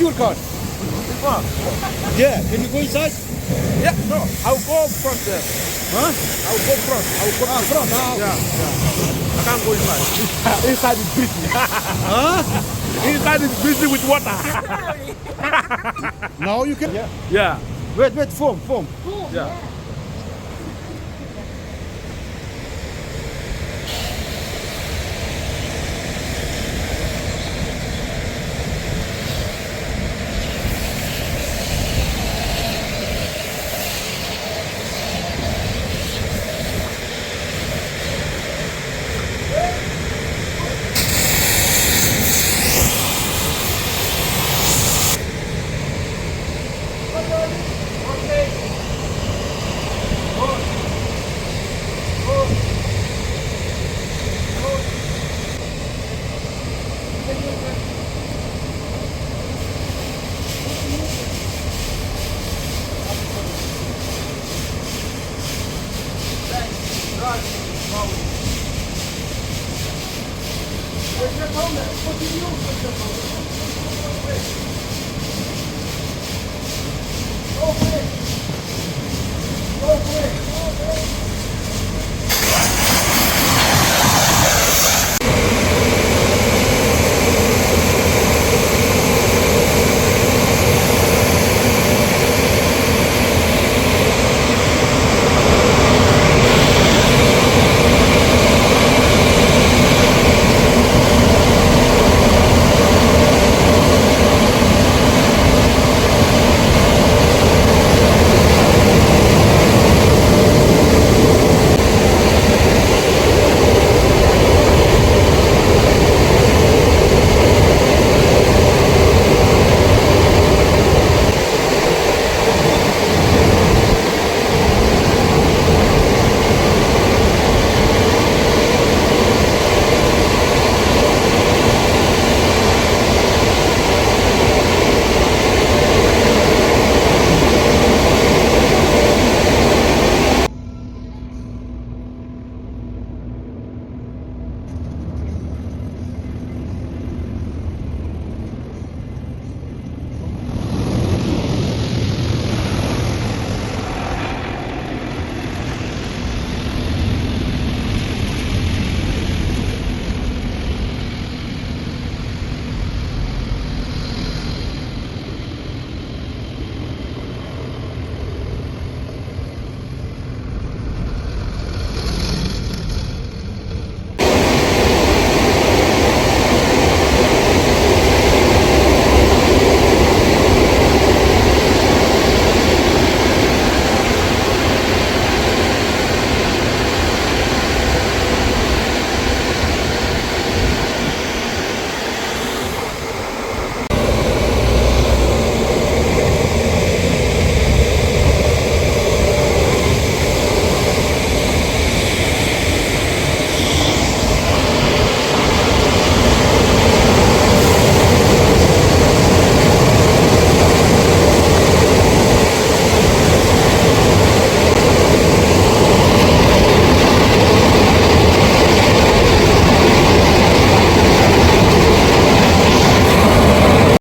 your car. Yeah, can you go inside? Yeah, no, I'll go front there. Huh? I'll go front. I'll go Front. Ah, Yeah, yeah. I can't go inside. Inside is busy. Huh? Inside is busy with water. Now you can. Yeah. Yeah, Wait, foam. yeah.